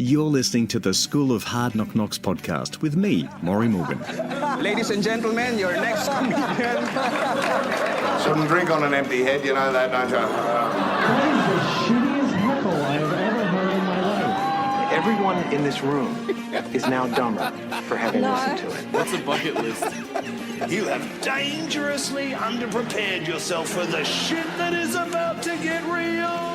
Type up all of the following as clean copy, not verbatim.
You're listening to the School of Hard Knock Knocks podcast with me, Maury Morgan. Ladies and gentlemen, your next comedian. Shouldn't drink on an empty head, you know that, don't you? That is the shittiest heckle I have ever heard in my life. Everyone in this room is now dumber for having listened to it. What's a bucket list? You have dangerously underprepared yourself for the shit that is about to get real.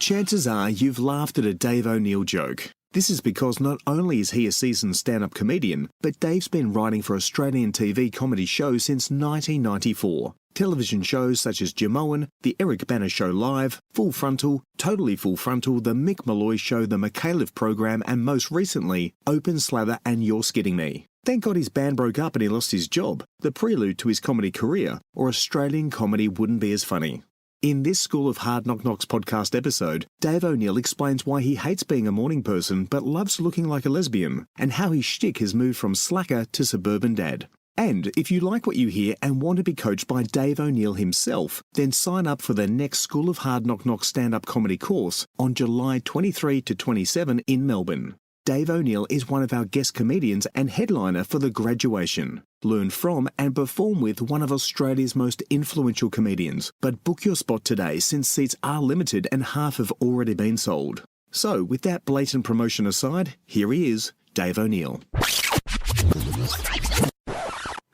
Chances are you've laughed at a Dave O'Neill joke. This is because not only is he a seasoned stand-up comedian, but Dave's been writing for Australian TV comedy shows since 1994. Television shows such as Jimeoin, The Eric Bana Show Live, Full Frontal, Totally Full Frontal, The Mick Molloy Show, The Micallef Program, and most recently, Open Slather and You're Skitting Me. Thank God his band broke up and he lost his job, the prelude to his comedy career, or Australian comedy wouldn't be as funny. In this School of Hard Knock Knocks podcast episode, Dave O'Neill explains why he hates being a morning person but loves looking like a lesbian, and how his shtick has moved from slacker to suburban dad. And if you like what you hear and want to be coached by Dave O'Neill himself, then sign up for the next School of Hard Knock Knocks stand-up comedy course on July 23 to 27 in Melbourne. Dave O'Neill is one of our guest comedians and headliner for the graduation. Learn from and perform with one of Australia's most influential comedians. But book your spot today since seats are limited and half have already been sold. So, with that blatant promotion aside, here he is, Dave O'Neill.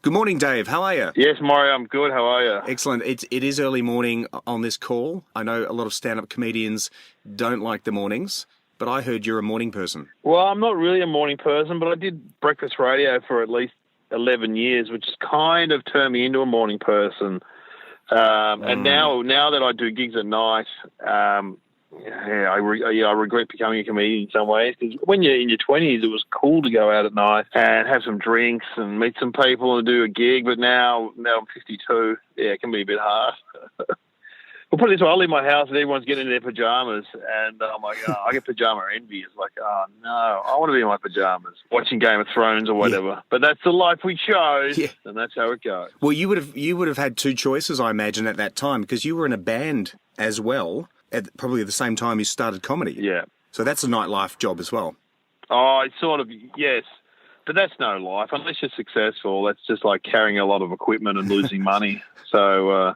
Good morning, Dave. How are you? Yes, Maury, I'm good. How are you? Excellent. It is early morning on this call. I know a lot of stand-up comedians don't like the mornings, but I heard you're a morning person. Well, I'm not really a morning person, but I did breakfast radio for at least 11 years, which has kind of turned me into a morning person. And now that I do gigs at night, I regret becoming a comedian in some ways, because when you're in your 20s, it was cool to go out at night and have some drinks and meet some people and do a gig. But now I'm 52. Yeah, it can be a bit hard. Well, put it this way, I leave my house and everyone's getting in their pajamas, and I'm like, oh, I get pajama envy. It's like, oh, no, I want to be in my pajamas, watching Game of Thrones or whatever. Yeah. But that's the life we chose, and that's how it goes. Well, you would have had two choices, I imagine, at that time, because you were in a band as well, at probably the same time you started comedy. Yeah. So that's a nightlife job as well. Oh, it's sort of, yes. But that's no life. Unless you're successful, that's just like carrying a lot of equipment and losing money. So,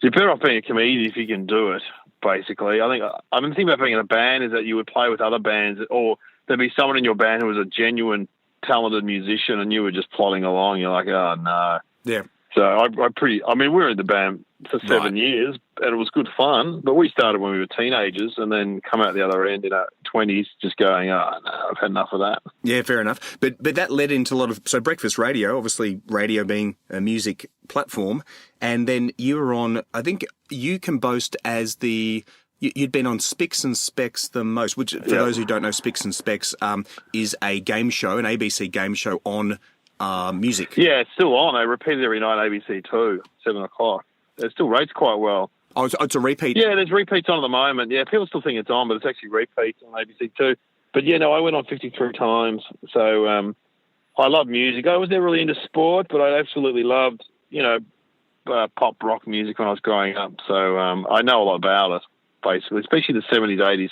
you're better off being a comedian if you can do it, basically. I think the thing about being in a band is that you would play with other bands, or there'd be someone in your band who was a genuine talented musician and you were just plodding along. You're like, oh, no. Yeah. So we were in the band for 7 years, and it was good fun, but we started when we were teenagers and then come out the other end in our 20s just going, oh, no, I've had enough of that. Yeah, fair enough. But that led into a lot of, so breakfast radio, obviously radio being a music platform, and then you were on, I think you can boast as you'd been on Spicks and Specs the most, which for those who don't know, Spicks and Specs is a game show, an ABC game show on music. Yeah, it's still on. They repeat it every night on ABC 2, 7 o'clock. It still rates quite well. Oh, it's a repeat? Yeah, there's repeats on at the moment. Yeah, people still think it's on, but it's actually repeats on ABC 2. But, yeah, no, I went on 53 times. So I love music. I was never really into sport, but I absolutely loved, pop rock music when I was growing up. So I know a lot about it, basically, especially the 70s, 80s,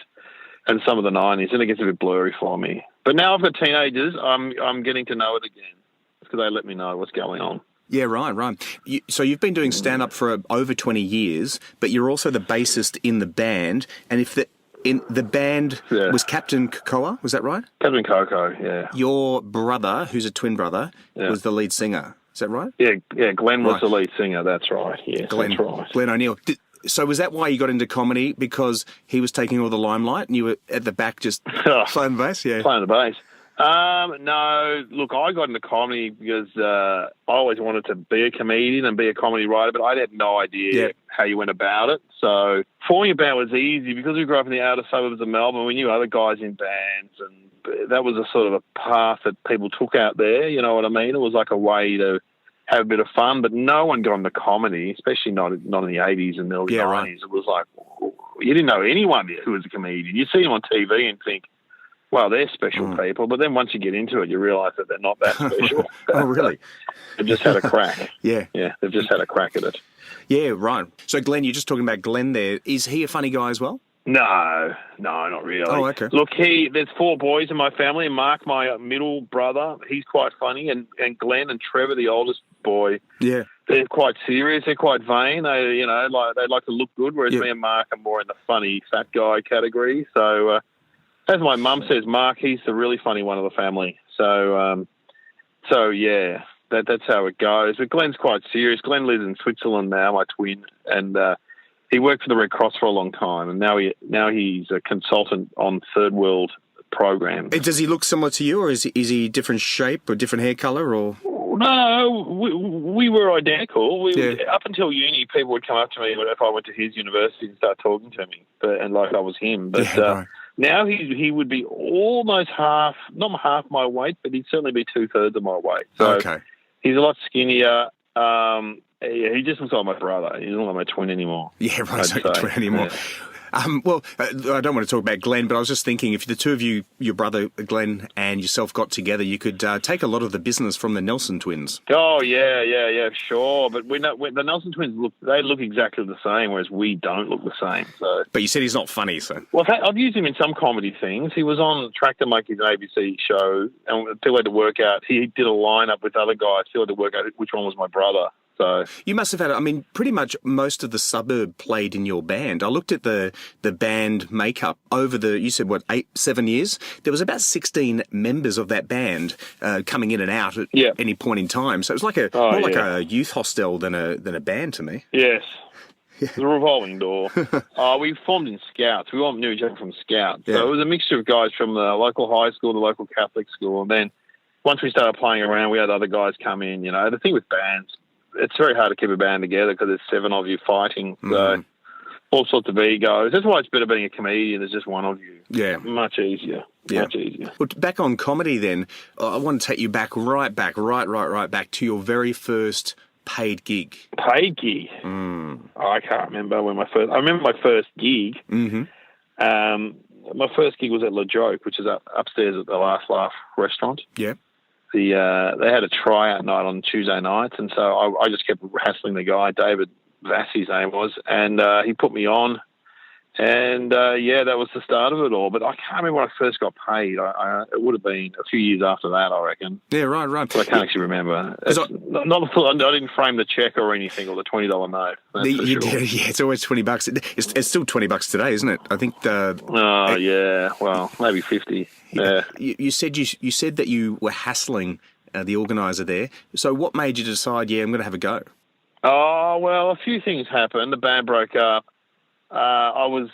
and some of the 90s. And it gets a bit blurry for me. But now I've got teenagers, I'm getting to know it again, because they let me know what's going on. Yeah, right. So you've been doing stand-up for over 20 years, but you're also the bassist in the band. And if the band was Captain Cocoa, was that right? Captain Cocoa, yeah. Your brother, who's a twin brother, was the lead singer. Is that right? Yeah, Glenn was the lead singer, that's right. Yes, that's right. Glenn O'Neill. So was that why you got into comedy, because he was taking all the limelight and you were at the back just playing the bass? Yeah. Playing the bass. No, look, I got into comedy because I always wanted to be a comedian and be a comedy writer, but I had no idea how you went about it. So forming a band was easy because we grew up in the outer suburbs of Melbourne. We knew other guys in bands, and that was a sort of a path that people took out there, you know what I mean? It was like a way to have a bit of fun, but no one got into comedy, especially not in the 80s and early 90s. Right. It was like, you didn't know anyone who was a comedian. You see them on TV and think, well, they're special people, but then once you get into it, you realise that they're not that special. Oh, really? They've just had a crack. Yeah, they've just had a crack at it. Yeah, right. So, Glenn, you're just talking about Glenn there. Is he a funny guy as well? No, not really. Oh, okay. Look, there's 4 boys in my family. Mark, my middle brother, he's quite funny, and Glenn and Trevor, the oldest boy, Yeah. they're quite serious. They're quite vain. They like to look good, whereas Yeah. me and Mark are more in the funny fat guy category. So, as my mum says, Mark, he's the really funny one of the family. So yeah, that's how it goes. But Glenn's quite serious. Glenn lives in Switzerland now, my twin, and he worked for the Red Cross for a long time, and now he's a consultant on third world programs. Does he look similar to you, or is he different shape or different hair colour, or? No, we were identical. Yeah. Up until uni, people would come up to me if I went to his university and start talking to me, and like I was him. But right. now he would be almost not half my weight, but he'd certainly be 2/3 of my weight. So Okay. he's a lot skinnier. He just looks like my brother. He doesn't look like my twin anymore. Yeah, right. I'd So not say. twin anymore. Yeah. Well, I don't want to talk about Glenn, but I was just thinking if the two of you, your brother Glenn and yourself, got together, you could take a lot of the business from the Nelson twins. Oh yeah, sure. But the Nelson twins look exactly the same, whereas we don't look the same. So. But you said he's not funny, so. Well, I've used him in some comedy things. He was on Tractor Monkey's ABC show, and people had to work out. He did a lineup with other guys. People had to work out which one was my brother. So You must have had, pretty much most of the suburb played in your band. I looked at the band makeup over you said, 7 years? There was about 16 members of that band coming in and out at any point in time. So it was like like a youth hostel than a band to me. yes. The revolving door. We formed in Scouts. We all knew each other from Scouts. Yeah. So it was a mixture of guys from the local high school, the local Catholic school. And then once we started playing around, we had other guys come in. You know, the thing with bands, it's very hard to keep a band together because there's 7 of you fighting. So all sorts of egos. That's why it's better being a comedian. There's just one of you. Yeah. Much easier. Yeah. Much easier. Well, back on comedy then, I want to take you back, right back to your very first paid gig. Paid gig? I can't remember I remember my first gig. Mm-hmm. My first gig was at La Joke, which is upstairs at the Last Laugh restaurant. Yeah. They had a tryout night on Tuesday nights, and so I just kept hassling the guy, David Vass, his name was, and he put me on, and that was the start of it all. But I can't remember when I first got paid. It would have been a few years after that, I reckon. Yeah, right. But I can't actually remember. I didn't frame the check or anything, or the $20 note. You did, yeah, it's always $20. It's still $20 today, isn't it? I think well, maybe 50. Yeah. You said that you were hassling the organizer there. So what made you decide? Yeah, I'm going to have a go. Oh well, a few things happened. The band broke up. I was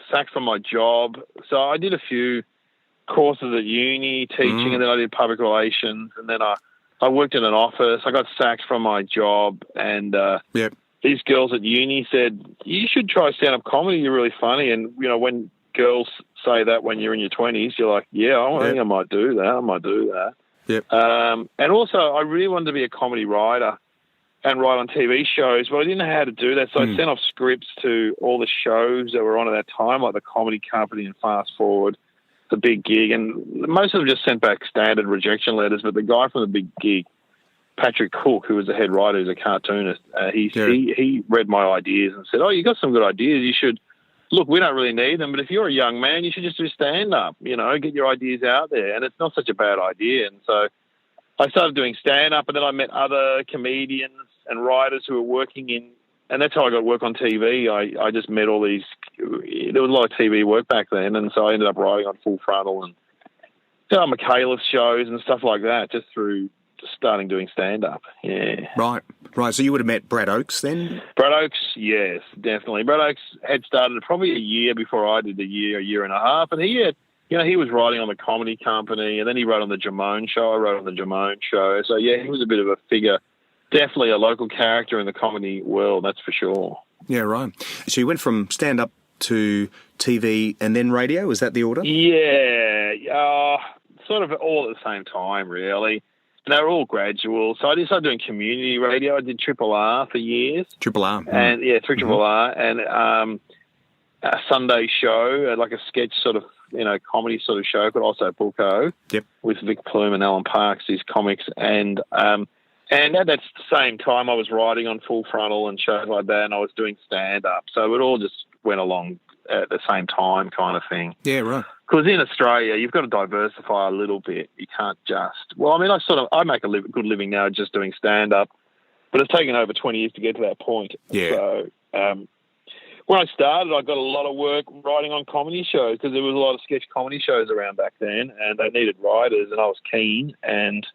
sacked from my job, so I did a few courses at uni teaching, and then I did public relations, and then I worked in an office. I got sacked from my job, and these girls at uni said, "You should try stand-up comedy. You're really funny." And you know, when girls say that when you're in your 20s, you're like, I think I might do that. Yep. And also, I really wanted to be a comedy writer and write on TV shows, but I didn't know how to do that. So I sent off scripts to all the shows that were on at that time, like the Comedy Company and Fast Forward, the Big Gig, and most of them just sent back standard rejection letters. But the guy from the Big Gig, Patrick Cook, who was the head writer, who's a cartoonist, he read my ideas and said, "Oh, you got some good ideas. You should look. We don't really need them, but if you're a young man, you should just do stand-up. You know, get your ideas out there, and it's not such a bad idea." And so I started doing stand-up, and then I met other comedians and writers who were working in, and that's how I got work on TV. I just met all these. There was a lot of TV work back then, and so I ended up writing on Full Frontal and Micallef shows and stuff like that, just through starting doing stand-up. Yeah. Right. So you would have met Brad Oakes then? Brad Oakes, yes, definitely. Brad Oakes had started probably a year before I did, a year and a half, and he was writing on the Comedy Company, and then he wrote on the Jimeoin Show. I wrote on the Jimeoin Show. So, yeah, he was a bit of a figure, definitely a local character in the comedy world, that's for sure. Yeah, right. So you went from stand-up to TV and then radio? Was that the order? Yeah, sort of all at the same time, really. And they were all gradual. So I started doing community radio. I did Triple R for years. Triple R. And, through Triple R. And a Sunday show, like a sketch sort of, comedy sort of show, but also Bulko. Yep. With Vic Plume and Alan Parks, these comics. And at that same time, I was writing on Full Frontal and shows like that, and I was doing stand-up. So it all just went along at the same time kind of thing. Yeah, right. Because in Australia, you've got to diversify a little bit. You can't just... Well, I mean, I make a good living now just doing stand-up, but it's taken over 20 years to get to that point. Yeah. So when I started, I got a lot of work writing on comedy shows because there was a lot of sketch comedy shows around back then, and they needed writers, and I was keen, and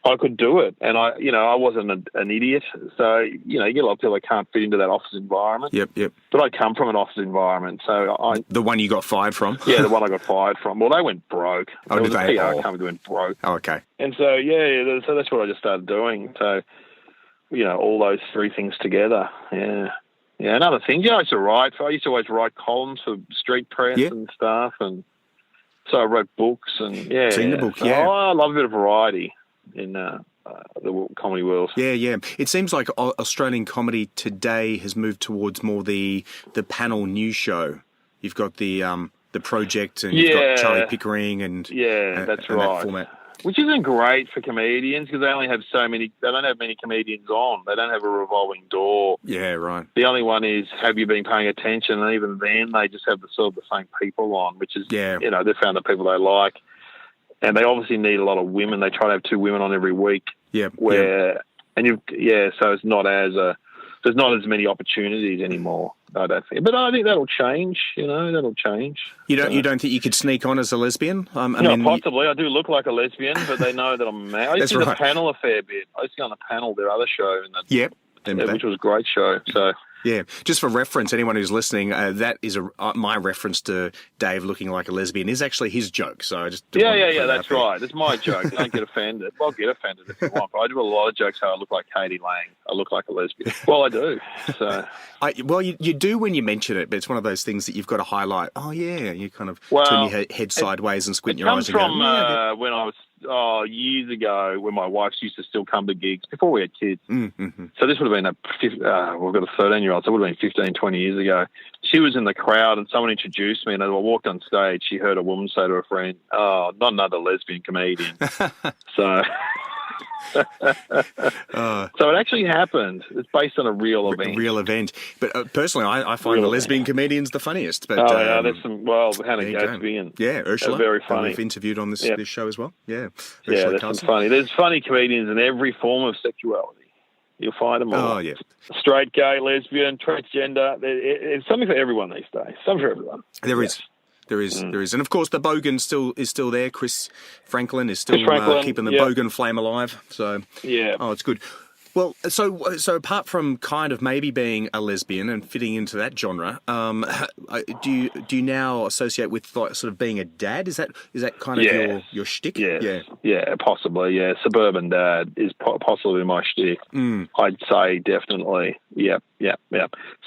I could do it. And I wasn't an idiot. So, you get a lot of people that can't fit into that office environment. Yep. But I come from an office environment, so The one you got fired from? Yeah, the one I got fired from. Well, they went broke. Oh, there did was they? a PR company that went broke. Oh, okay. And so, so that's what I just started doing. So, all those three things together, yeah. Yeah, another thing, I used to write. I used to always write columns for street press and stuff, and so I wrote books and Seen the book, so I love a bit of variety in the comedy world. Yeah. It seems like Australian comedy today has moved towards more the panel news show. You've got the Project, and you've got Charlie Pickering, and that's right. That format. Which isn't great for comedians because they only have they don't have many comedians on. They don't have a revolving door. Yeah, right. The only one is, have you been paying attention? And even then, they just have the same people on, which is, they found the people they like. And they obviously need a lot of women. They try to have 2 women on every week. Yeah. So it's not there's not as many opportunities anymore, I don't think. But I think that'll change, that'll change. You don't think you could sneak on as a lesbian? Possibly. I do look like a lesbian, but they know that I'm mad. I used to do the panel a fair bit. I used to go on the panel, their other show. Which was a great show. So yeah, just for reference, anyone who's listening, that is my reference to Dave looking like a lesbian is actually his joke. So I just that's right. It's my joke. Don't get offended. Well, get offended if you want. But I do a lot of jokes how I look like Katie Lang. I look like a lesbian. Well, I do. So you do when you mention it, but it's one of those things that you've got to highlight. Oh yeah, you kind of turn your head sideways and squint your eyes. It comes from when I was years ago when my wife used to still come to gigs before we had kids. Mm-hmm. So this would have been we've got a 13-year-old, so it would have been 15, 20 years ago. She was in the crowd and someone introduced me, and as I walked on stage, she heard a woman say to her friend, "Oh, not another lesbian comedian." So it actually happened. It's based on a real event. A real event. But personally, I find the lesbian comedians the funniest. But there's some, Hannah Gadsby and Ursula. Very funny. We've interviewed on this show as well. Yeah. There's some funny. There's funny comedians in every form of sexuality. You'll find them all. Oh, yeah. Straight, gay, lesbian, transgender. It's something for everyone these days. Something for everyone. There is. There is, and of course the Bogan is still there. Chris Franklin is still keeping the Bogan flame alive. So it's good. Well, so apart from kind of maybe being a lesbian and fitting into that genre, do you now associate with sort of being a dad? Is that kind of your shtick? Yeah, possibly. Yeah, suburban dad is possibly my shtick. I'd say definitely. Yep.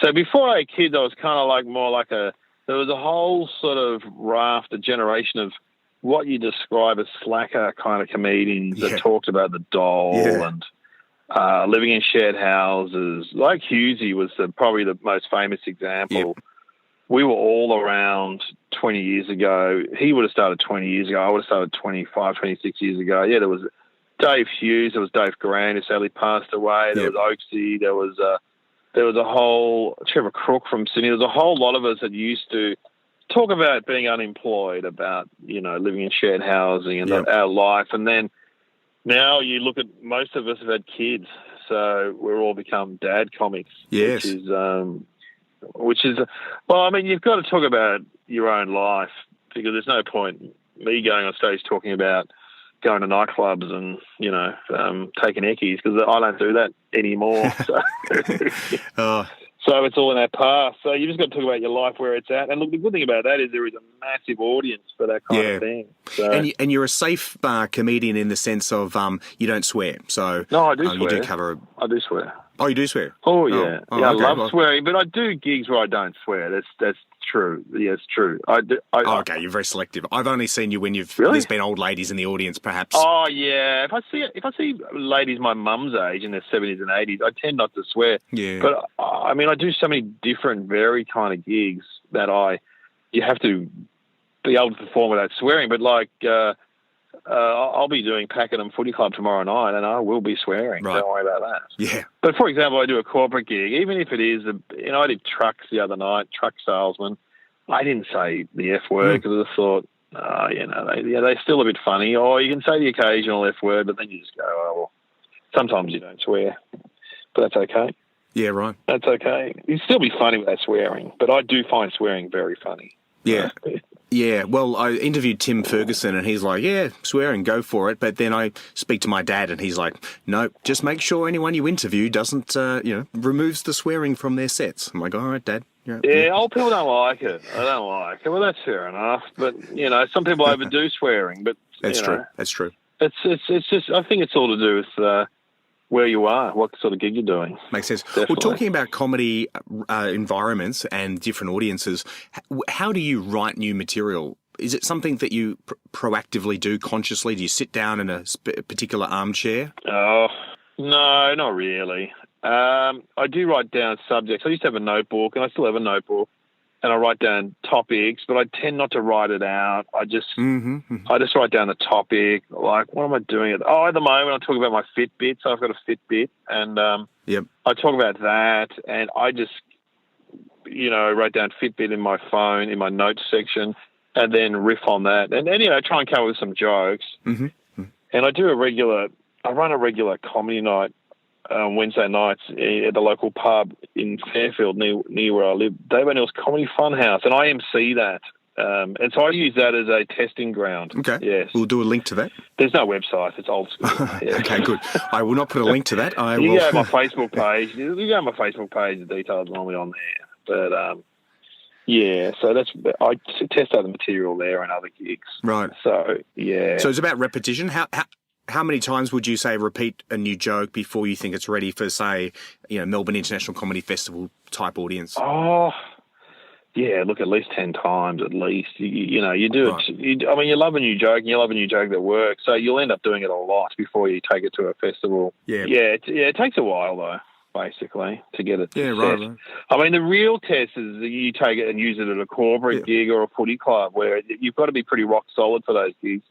So before I had kids, I was kind of there was a whole sort of raft, a generation of what you describe as slacker kind of comedians that talked about the doll and living in shared houses. Like Husey was probably the most famous example. Yep. We were all around 20 years ago. He would have started 20 years ago. I would have started 25, 26 years ago. Yeah, there was Dave Hughes. There was Dave Garand, who sadly passed away. There was Oaksy. There was a whole Trevor Crook from Sydney. There was a whole lot of us that used to talk about being unemployed, about, living in shared housing and our life. And then now you look at most of us have had kids, so we're all become dad comics. Yes. Which is well, I mean, you've got to talk about your own life because there's no point me going on stage talking about going to nightclubs and, taking eckies because I don't do that anymore. So it's all in our past. So you just got to talk about your life where it's at. And look, the good thing about that is there is a massive audience for that kind of thing. So, and you're a safe comedian in the sense of you don't swear. So no, I do swear. You do cover. I do swear. Oh, you do swear? Oh, yeah. Okay. I love swearing, but I do gigs where I don't swear. That's true. Yeah, it's true. I do. Okay, you're very selective. I've only seen you when there's been old ladies in the audience, perhaps. Oh, yeah. If I see ladies my mum's age in their 70s and 80s, I tend not to swear. Yeah. But I mean, I do so many different, varied kind of gigs that you have to be able to perform without swearing. But I'll be doing Pakenham Footy Club tomorrow night, and I will be swearing. Right. Don't worry about that. Yeah. But for example, I do a corporate gig, even if it is, I did trucks the other night, truck salesman. I didn't say the F word because I thought, they're still a bit funny. Or you can say the occasional F word, but then you just go, oh, well, sometimes you don't swear. But that's okay. Yeah, right. That's okay. You'd still be funny without swearing, but I do find swearing very funny. Yeah. Yeah, well, I interviewed Tim Ferguson and he's like, yeah, swearing, go for it. But then I speak to my dad and he's like, no, just make sure anyone you interview doesn't, removes the swearing from their sets. I'm like, all right, Dad. Yeah, old people don't like it. I don't like it. Well, that's fair enough. But, some people overdo swearing. But That's true. That's true. It's just, I think it's all to do with where you are, what sort of gig you're doing. Makes sense. Definitely. Well, talking about comedy environments and different audiences, how do you write new material? Is it something that you proactively do consciously? Do you sit down in a particular armchair? Oh, no, not really. I do write down subjects. I used to have a notebook, and I still have a notebook, and I write down topics, but I tend not to write it out. I just write down the topic. Like, what am I doing? At the moment, I'm talking about my Fitbit. So I've got a Fitbit, and I talk about that, and I just, write down Fitbit in my phone, in my notes section, and then riff on that. And try and come up with some jokes. Mm-hmm. And I run a regular comedy night Wednesday nights at the local pub in Fairfield near where I live, Dave O'Neill's Comedy Funhouse, and I MC that. And so I use that as a testing ground. Okay. Yes. We'll do a link to that. There's no website. It's old school. Yeah. Okay, good. I will not put a link to that. You go to my Facebook page. The details are normally on there. But, so I test out the material there and other gigs. Right. So, yeah. So it's about repetition. How many times would you say repeat a new joke before you think it's ready for, say, Melbourne International Comedy Festival type audience? Oh, yeah, look, at least 10 times at least. You do right. it. You love a new joke, and you love a new joke that works, so you'll end up doing it a lot before you take it to a festival. Yeah. It takes a while, though, basically, to get it. Yeah, right. The real test is that you take it and use it at a corporate gig or a footy club where you've got to be pretty rock solid for those gigs.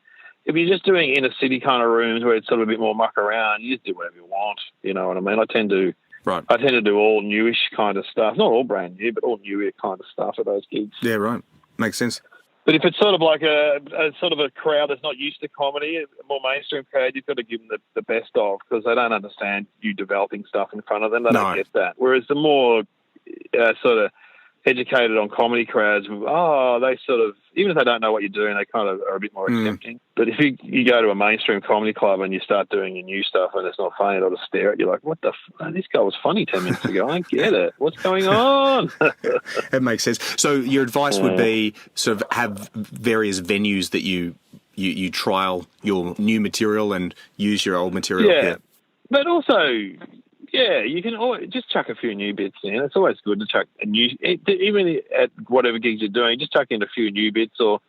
If you're just doing inner city kind of rooms where it's sort of a bit more muck around, you just do whatever you want. You know what I mean? I tend to do all newish kind of stuff. Not all brand new, but all newer kind of stuff at those gigs. Yeah, right. Makes sense. But if it's sort of like a sort of a crowd that's not used to comedy, a more mainstream crowd, you've got to give them the best of, because they don't understand you developing stuff in front of them. They don't get that. Whereas the more sort of educated on comedy crowds, they sort of, even if they don't know what you're doing, they kind of are a bit more accepting. But if you go to a mainstream comedy club and you start doing your new stuff and it's not funny, they'll just stare at you like, what the this guy was funny 10 minutes ago. I don't get it. What's going on? It makes sense. So your advice would be sort of have various venues that you trial your new material and use your old material. Yeah. But also, you can always just chuck a few new bits in. It's always good to chuck a new, even at whatever gigs you're doing, just chuck in a few new bits. Or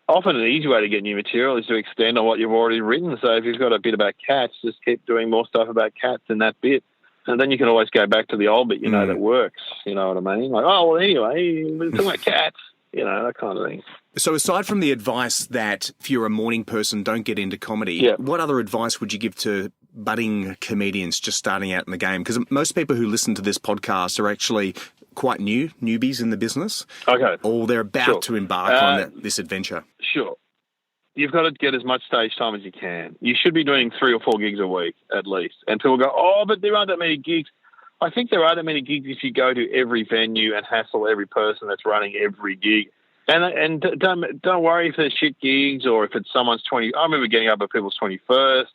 often an easy way to get new material is to extend on what you've already written. So if you've got a bit about cats, just keep doing more stuff about cats in that bit. And then you can always go back to the old bit, that works. You know what I mean? Like, anyway, we're talking about cats, that kind of thing. So aside from the advice that if you're a morning person, don't get into comedy, what other advice would you give to budding comedians just starting out in the game? Because most people who listen to this podcast are actually quite newbies in the business. Okay. Or they're about to embark on this adventure. Sure. You've got to get as much stage time as you can. You should be doing 3 or 4 gigs a week at least. And people go, but there aren't that many gigs. I think there are that many gigs if you go to every venue and hassle every person that's running every gig. And don't worry if there's shit gigs or if it's someone's 20. I remember getting up at people's 21st,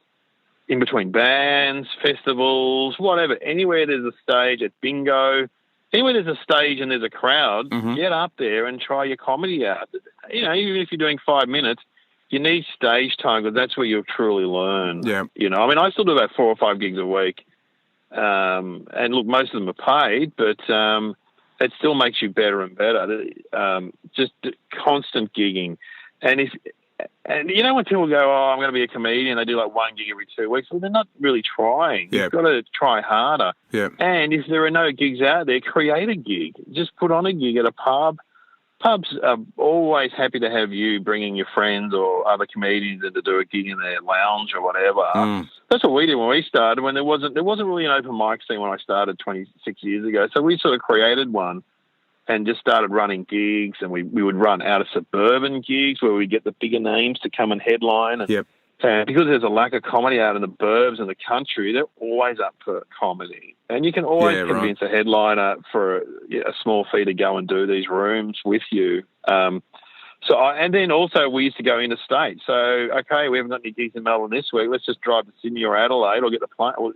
in between bands, festivals, whatever. Anywhere there's a stage at bingo, anywhere there's a stage and there's a crowd, get up there and try your comedy out. Even if you're doing 5 minutes, you need stage time because that's where you'll truly learn. Yeah. I still do about 4 or 5 gigs a week. And look, most of them are paid, but it still makes you better and better. Just constant gigging. And when people go, I'm going to be a comedian, they do like 1 gig every 2 weeks. Well, they're not really trying. You've got to try harder. Yeah. And if there are no gigs out there, create a gig. Just put on a gig at a pub. Pubs are always happy to have you bringing your friends or other comedians in to do a gig in their lounge or whatever. That's what we did when we started. When there wasn't really an open mic scene when I started 26 years ago. So we sort of created one and just started running gigs, and we would run out of suburban gigs where we get the bigger names to come and headline. And, Yep. and because there's a lack of comedy out in the burbs and the country, they're always up for comedy. And you can always convince a headliner for a small fee to go and do these rooms with you. And then also we used to go interstate. So, okay, we haven't got any gigs in Melbourne this week. Let's just drive to Sydney or Adelaide or get the plane. Well,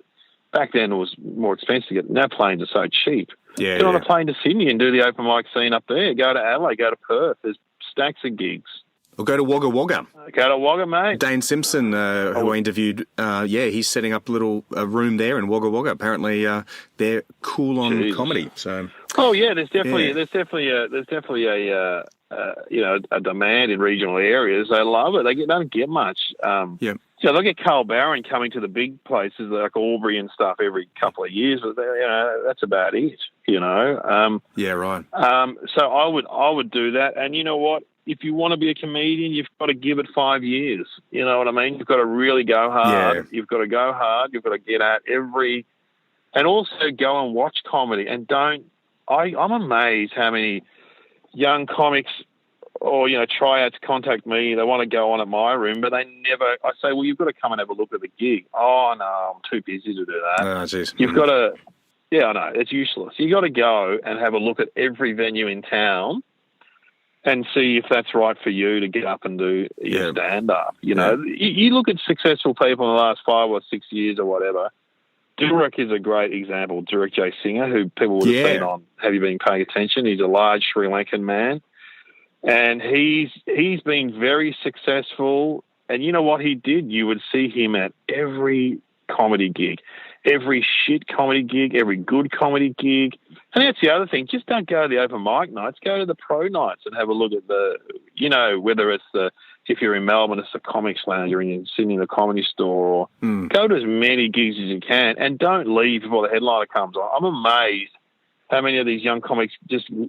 back then it was more expensive to get. Now planes are so cheap. Yeah, get on a plane to Sydney and do the open mic scene up there. Go to Adelaide, go to Perth. There's stacks of gigs. Or go to Wagga Wagga. Go to Wagga, mate. Dane Simpson, who I interviewed, he's setting up a room there in Wagga Wagga. Apparently, they're cool on comedy. So, there's definitely a demand in regional areas. They love it. They don't get much. So they'll get Carl Barron coming to the big places like Albury and stuff every couple of years, but that's about it. right. So I would do that, and you know what? If you want to be a comedian, you've got to give it 5 years. You know what I mean? You've got to really go hard. Yeah. You've got to go hard. You've got to get at and also go and watch comedy. And I'm amazed how many young comics or, tryouts contact me. They want to go on at my room, but they never, I say, well, you've got to come and have a look at the gig. Oh, no, I'm too busy to do that. Oh, jeez. You've got to, I know, it's useless. You've got to go and have a look at every venue in town and see if that's right for you to get up and do your stand-up. You look at successful people in the last 5 or 6 years or whatever. Dilruk is a great example. Dilruk J. Singer, who people would have seen on Have You Been Paying Attention? He's a large Sri Lankan man. And he's been very successful. And you know what he did? You would see him at every comedy gig, every shit comedy gig, every good comedy gig. And that's the other thing. Just don't go to the open mic nights. Go to the pro nights and have a look at whether it's if you're in Melbourne, it's the Comics Lounge, or in Sydney, the Comedy Store. Or go to as many gigs as you can and don't leave before the headliner comes on. I'm amazed how many of these young comics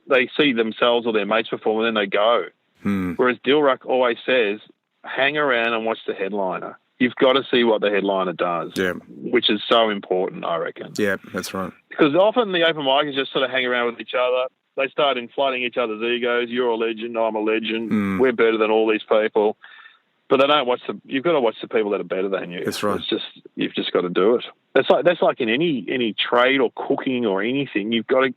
they see themselves or their mates perform and then they go. Whereas Dilruk always says, hang around and watch the headliner. You've got to see what the headliner does, which is so important, I reckon. Yeah, that's right. Because often the open micers just sort of hang around with each other. They start inflating each other's egos. You're a legend, I'm a legend. We're better than all these people. But they don't watch you've got to watch the people that are better than you. That's right. You've just got to do it. That's like in any trade or cooking or anything. You've got to.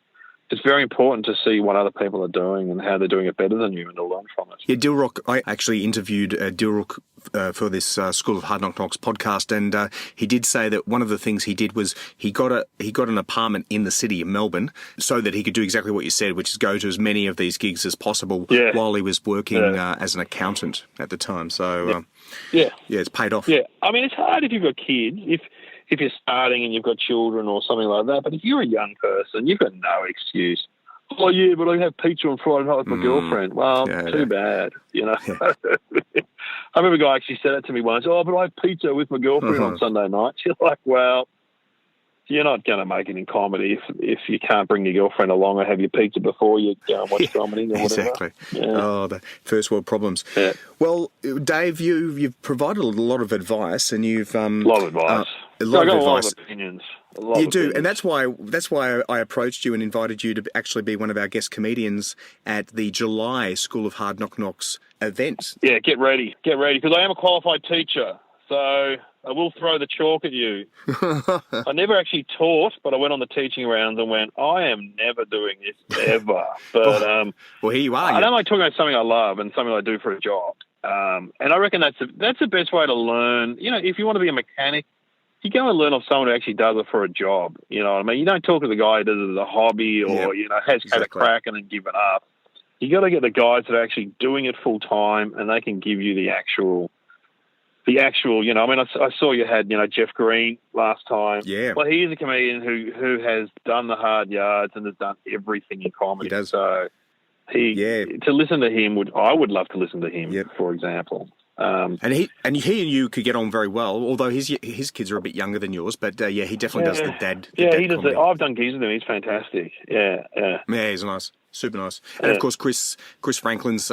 It's very important to see what other people are doing and how they're doing it better than you and to learn from it. Yeah, Dilruk, I actually interviewed Dilruk for this School of Hard Knock Knocks podcast, and he did say that one of the things he did was he got an apartment in the city of Melbourne so that he could do exactly what you said, which is go to as many of these gigs as possible while he was working as an accountant at the time. So, it's paid off. Yeah, I mean, it's hard if you've got kids, if you're starting and you've got children or something like that, but if you're a young person, you've got no excuse. Oh, yeah, but I have pizza on Friday night with my girlfriend. Well, too bad, Yeah. I remember a guy actually said that to me once. Oh, but I have pizza with my girlfriend on Sunday nights. You're like, well, you're not going to make it in comedy if you can't bring your girlfriend along or have your pizza before you go and watch comedy or whatever. Exactly. Yeah. Oh, the first world problems. Yeah. Well, Dave, you've provided a lot of advice, and you've a lot of advice. A lot of advice. A lot of opinions. You do, and that's why I approached you and invited you to actually be one of our guest comedians at the July School of Hard Knock Knocks event. Yeah, get ready, because I am a qualified teacher, so I will throw the chalk at you. I never actually taught, but I went on the teaching rounds and went, I am never doing this ever. But well, here you are. I don't like talking about something I love and something I do for a job. And I reckon that's the best way to learn. If you want to be a mechanic, you go and learn off someone who actually does it for a job. You know what I mean? You don't talk to the guy who does it as a hobby or, has had a crack and then given up. You got to get the guys that are actually doing it full time, and they can give you the actual, I saw you had, Jeff Green last time. Yeah. Well, he's a comedian who has done the hard yards and has done everything in comedy. He does. So to listen to him I would love to listen to him, for example. And he and you could get on very well, although his kids are a bit younger than yours. But he definitely does the dad. He does. I've done gigs with him. He's fantastic. Yeah. Yeah, he's nice, super nice. And of course, Chris Franklin's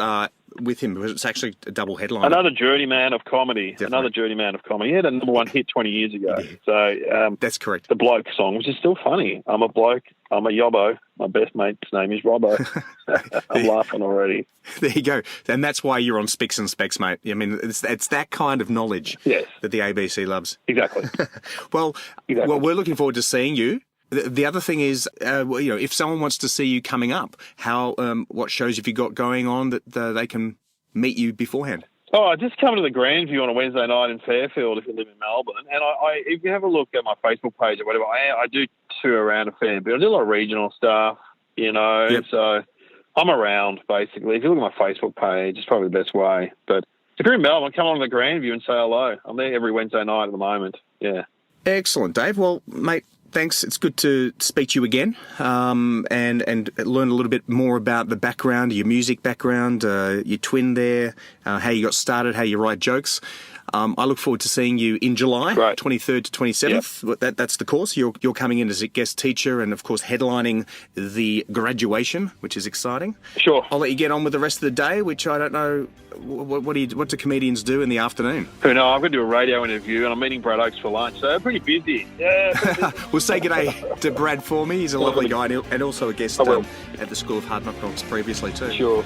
with him, because it's actually a double headline. Another journeyman of comedy. Definitely. Another journeyman of comedy. He had a number one hit 20 years ago. So that's correct. The bloke song, which is still funny. I'm a bloke. I'm a yobbo. My best mate's name is Robbo. I'm laughing already. There you go. And that's why you're on Spicks and Specs, mate. I mean, it's that kind of knowledge that the ABC loves. Exactly. Well, we're looking forward to seeing you. The other thing is, if someone wants to see you coming up, what shows have you got going on that they can meet you beforehand? Oh, just come to the Grandview on a Wednesday night in Fairfield if you live in Melbourne. And if you have a look at my Facebook page or whatever, I do tour around a fair bit. I do a lot of regional stuff, so I'm around, basically. If you look at my Facebook page, it's probably the best way. But if you're in Melbourne, come on to the Grandview and say hello. I'm there every Wednesday night at the moment, yeah. Excellent, Dave. Well, mate, thanks. It's good to speak to you again, and learn a little bit more about the background, your music background, your twin there, how you got started, how you write jokes. I look forward to seeing you in July, 23rd to 27th. Yep. That's the course. You're coming in as a guest teacher and, of course, headlining the graduation, which is exciting. Sure. I'll let you get on with the rest of the day, which I don't know. What do comedians do in the afternoon? Who knows? I'm going to do a radio interview and I'm meeting Brad Oakes for lunch, so pretty busy. Yeah. Well, say g'day to Brad for me. He's a lovely guy and also a guest at the School of Hard Knock Knocks previously too. Sure.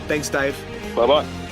Thanks, Dave. Bye-bye.